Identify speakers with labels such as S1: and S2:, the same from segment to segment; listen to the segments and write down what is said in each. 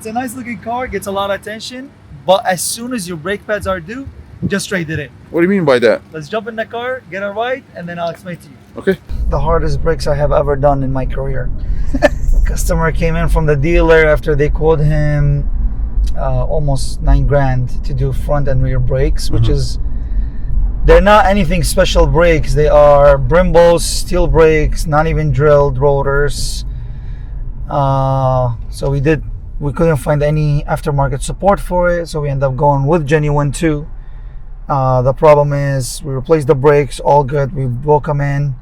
S1: It's a nice looking car, gets a lot of attention, but as soon as your brake pads are due, just trade it in.
S2: What do you mean by that?
S1: Let's jump in the car, get a ride, and then I'll explain to you.
S2: Okay.
S1: The hardest brakes I have ever done in my career. Customer came in from the dealer after they quoted him almost $9,000 to do front and rear brakes, which is, they're not anything special brakes. They are Brembo's steel brakes, not even drilled rotors. So we couldn't find any aftermarket support for it, so we ended up going with genuine too. The problem is we replaced the brakes, all good. We broke them in,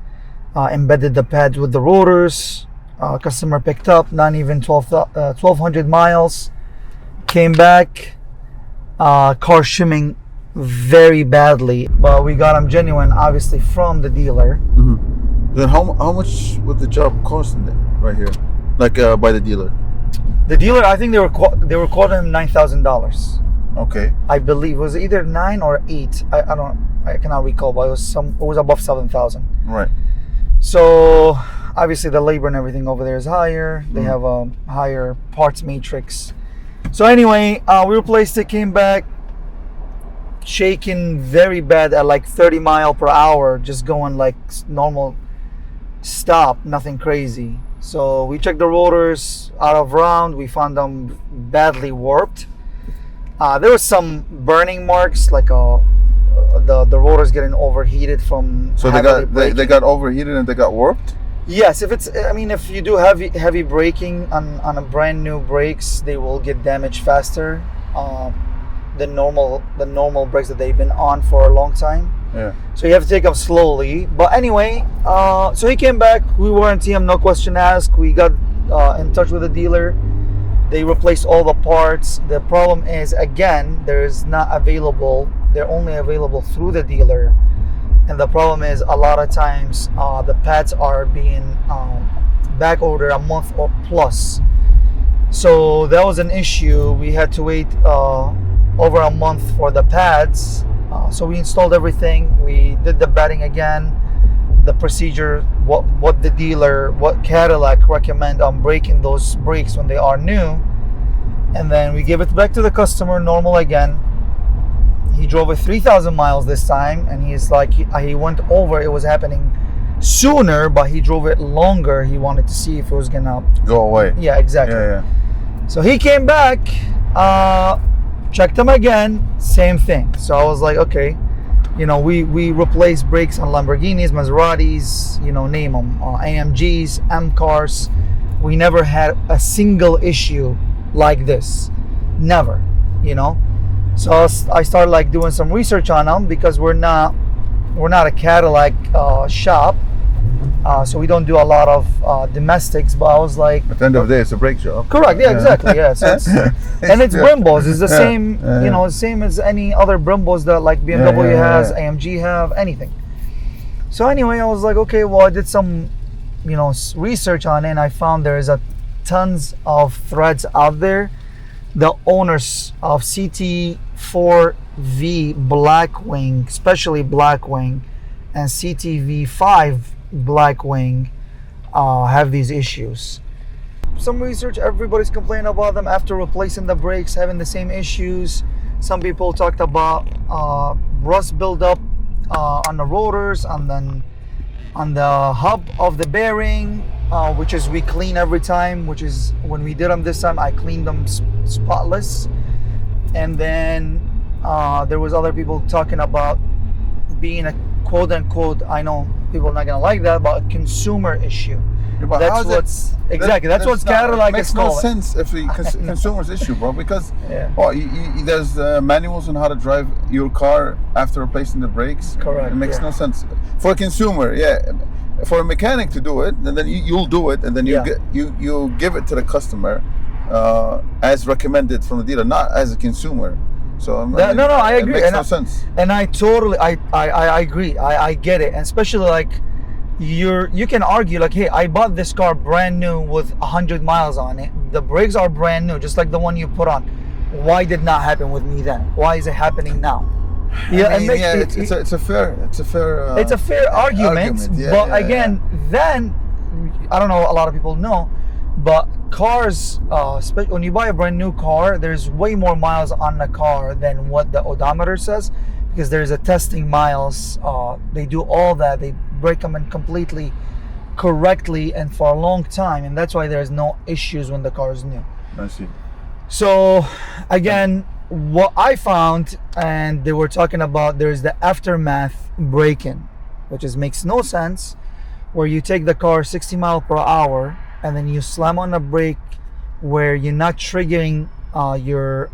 S1: embedded the pads with the rotors. Customer picked up, not even 1,200 miles. Came back, car shimming very badly, but we got them genuine, obviously, from the dealer.
S2: Then how much would the job cost in it right here, like by the dealer?
S1: The dealer, I think they were quoting him $9,000.
S2: Okay.
S1: I believe it was either 9 or 8. I cannot recall, but it was above 7,000.
S2: Right.
S1: So obviously the labor and everything over there is higher. They have a higher parts matrix. So anyway, we replaced it, came back, shaking very bad at like 30 miles per hour, just going like normal stop, nothing crazy. So we checked the rotors out of round. We found them badly warped. There was some burning marks, like the rotors getting overheated from.
S2: So they got overheated and they got warped.
S1: Yes, if you do heavy braking on a brand new brakes, they will get damaged faster. The normal brakes that they've been on for a long time.
S2: Yeah.
S1: So you have to take them slowly. But anyway, so he came back. We warranty him, no question asked. We got in touch with the dealer. They replaced all the parts. The problem is, again, they're only available through the dealer. And the problem is, a lot of times the pads are being back ordered a month or plus. So that was an issue. We had to wait over a month for the pads. So we installed everything. We did the batting again. The procedure, what the dealer, what Cadillac recommend on breaking those brakes when they are new. And then we give it back to the customer normal again. He drove it 3,000 miles this time, and he's like, he went over. It was happening sooner, but he drove it longer. He wanted to see if it was gonna
S2: go away.
S1: Yeah, exactly.
S2: Yeah.
S1: So he came back, checked them again, same thing. So I was like, okay, we replace brakes on Lamborghinis, Maseratis, name them, AMGs, M cars. We never had a single issue like this, never, So I started doing some research on them, because we're not a Cadillac shop, so we don't do a lot of domestics. But I was like,
S2: at the end of the day, it's a brake job.
S1: Correct. Yeah, exactly. Yeah. So it's Brembo's. It's the same. Same as any other Brembo's that like BMW has, AMG have, anything. So anyway, I was like, okay, well, I did some, research on it, and I found there is tons of threads out there. The owners of CT4-V Blackwing, especially Blackwing, and CT4-V Blackwing have these issues. Some research, everybody's complaining about them after replacing the brakes, having the same issues. Some people talked about rust buildup on the rotors, and then on the hub of the bearing, which is we clean every time, which is when we did them this time, I cleaned them spotless. And then there was other people talking about being a quote unquote, I know people are not gonna like that, but a consumer issue.
S2: Yeah,
S1: that's what's that's what Cadillac is called.
S2: It makes no sense if the consumer's issue, bro, because there's manuals on how to drive your car after replacing the brakes.
S1: Correct.
S2: It makes no sense for a consumer. For a mechanic to do it, and then you'll do it, and then you give it to the customer as recommended from the dealer, not as a consumer. So
S1: I agree.
S2: It makes no sense.
S1: And I totally, I agree. I get it, and especially like you can argue like, hey, I bought this car brand new with 100 miles on it. The brakes are brand new, just like the one you put on. Why did not happen with me then? Why is it happening now?
S2: It's a fair
S1: argument. Then I don't know, a lot of people know But cars, when you buy a brand new car, there's way more miles on the car than what the odometer says, because there's a testing miles. They do all that. They break them in completely correctly and for a long time, and that's why there's no issues when the car is new.
S2: I see.
S1: So again, what I found, and they were talking about, there's the aftermath braking, which makes no sense, where you take the car 60 miles per hour and then you slam on the brake where you're not triggering your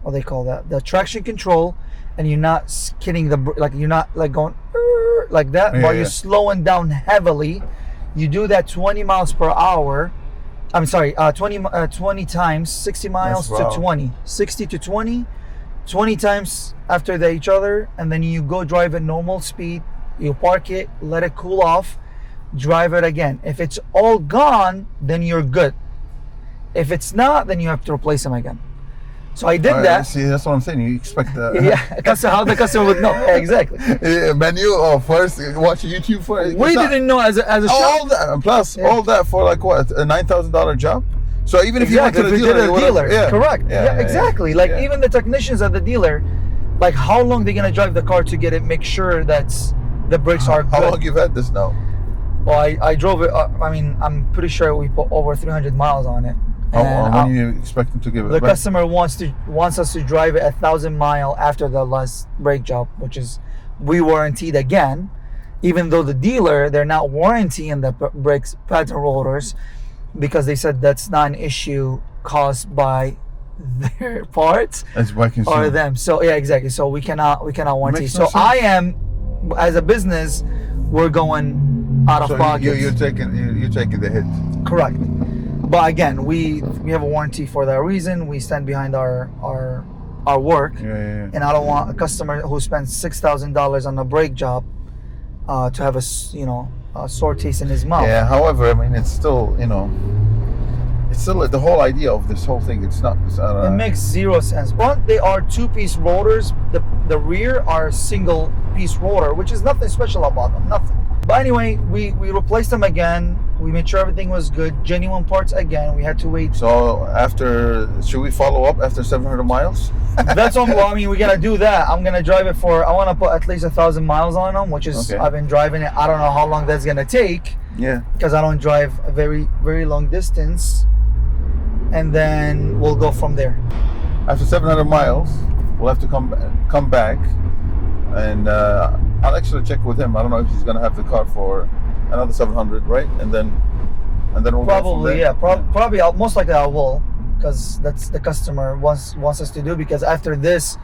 S1: what they call that, the traction control, and you're not skidding like you're not like going like that,
S2: yeah,
S1: while
S2: yeah.
S1: you're slowing down heavily. You do that 20 miles per hour. I'm sorry, 20 times, 60 miles
S2: Wow.
S1: to 20, 60 to 20, 20 times after each other, and then you go drive at normal speed. You park it, let it cool off, drive it again. If it's all gone, then you're good. If it's not, then you have to replace them again. So I did that.
S2: See, that's what I'm saying. You expect that.
S1: Yeah, how the customer would know. Yeah, exactly.
S2: Menu first, watch YouTube first.
S1: We didn't know as a shop.
S2: All that, and plus all that for like what, a $9,000 job. So even if you went to the dealer,
S1: yeah, correct.
S2: Yeah,
S1: exactly. Like even the technicians at the dealer, like how long they're gonna drive the car to get it, make sure that the brakes are good.
S2: How long you've had this now?
S1: Well, I drove it. I mean, I'm pretty sure we put over 300 miles on it.
S2: When are you expecting to give it
S1: the
S2: back?
S1: customer wants us to drive it 1,000 miles after the last brake job, which is we warranted again, even though the dealer, they're not warranting the brakes pads and rotors, because they said that's not an issue caused by their parts or them. So yeah, exactly. So we cannot warranty.
S2: Makes
S1: So
S2: no sense.
S1: I am, as a business, we're going out of pocket.
S2: You're taking the hit.
S1: Correct. But again, we have a warranty for that reason. We stand behind our work.
S2: Yeah.
S1: And I don't want a customer who spends $6,000 on a brake job to have a sore taste in his mouth.
S2: Yeah. However, I mean, it's still the whole idea of this whole thing. It
S1: makes zero sense. One, they are two-piece rotors. The rear are single-piece rotor, which is nothing special about them. Nothing. But anyway, we replaced them again. We made sure everything was good. Genuine parts again. We had to wait.
S2: So should we follow up after 700 miles?
S1: That's all. Well, I mean, we're gonna do that. I'm gonna drive it I want to put at least 1,000 miles on them, which is
S2: okay.
S1: I've been driving it. I don't know how long that's gonna take.
S2: Yeah.
S1: Because I don't drive a very, very long distance, and then we'll go from there.
S2: After 700 miles, we'll have to come back, and I'll actually check with him. I don't know if he's gonna have the car for another 700, right? And then we'll
S1: probably probably most likely I will, because that's the customer wants us to do. Because after this,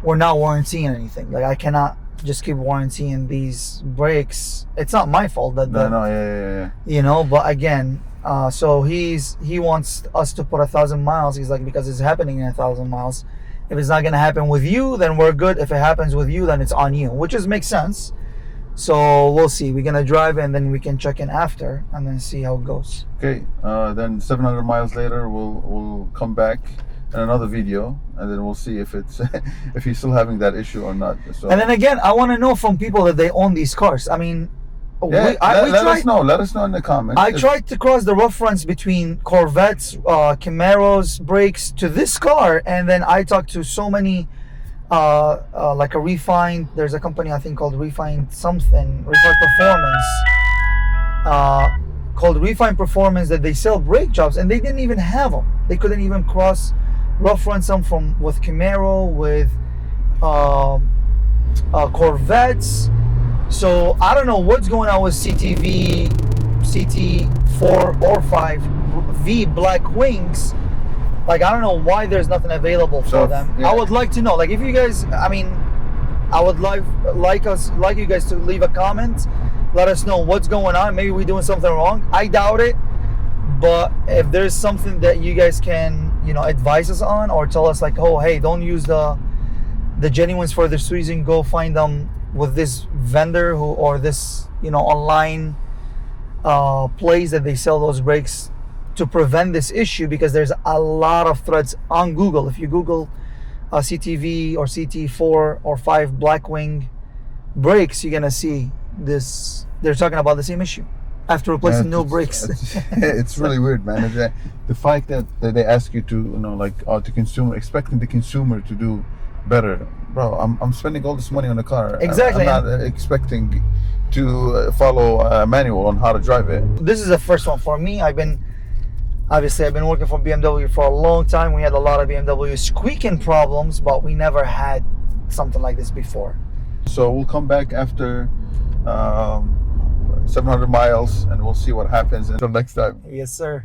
S1: we're not warrantying anything. Like I cannot just keep warrantying these brakes. It's not my fault that
S2: yeah.
S1: But again, so he wants us to put 1,000 miles. He's like, because it's happening in 1,000 miles. If it's not gonna happen with you, then we're good. If it happens with you, then it's on you, which makes sense. So we'll see. We're gonna drive and then we can check in after and then see how it goes.
S2: Okay. Then 700 miles later, we'll come back in another video, and then we'll see if it's if he's still having that issue or not. So.
S1: And then again, I want to know from people that they own these cars. I mean,
S2: let us know. Let us know in the comments.
S1: I tried to cross the reference between Corvettes, Camaros, brakes to this car, and then I talked to so many. Like a Refined, there's a company I think called Refined Performance, called Refined Performance, that they sell brake jobs, and they didn't even have them. They couldn't even reference them with Camaro, with Corvettes. So I don't know what's going on with CT4 or 5V black wings. Like, I don't know why there's nothing available for them. Yeah. I would like to know. Like, if you guys, I mean, I would like you guys to leave a comment. Let us know what's going on. Maybe we're doing something wrong. I doubt it. But if there's something that you guys can, advise us on, or tell us like, oh, hey, don't use the genuines for this reason. Go find them with this vendor or this, online place that they sell those brakes, to prevent this issue, because there's a lot of threads on Google. If you Google CTV or CT4 or 5 Blackwing brakes, you're gonna see this. They're talking about the same issue. after replacing
S2: Yeah,
S1: new brakes.
S2: it's really weird, man. The fact that they ask you to, like, to consumer, expecting the consumer to do better, bro. I'm spending all this money on the car.
S1: Exactly.
S2: I'm not expecting to follow a manual on how to drive it.
S1: This is the first one for me. I've been working for BMW for a long time. We had a lot of BMW squeaking problems, but we never had something like this before.
S2: So we'll come back after 700 miles and we'll see what happens until next time.
S1: Yes, sir.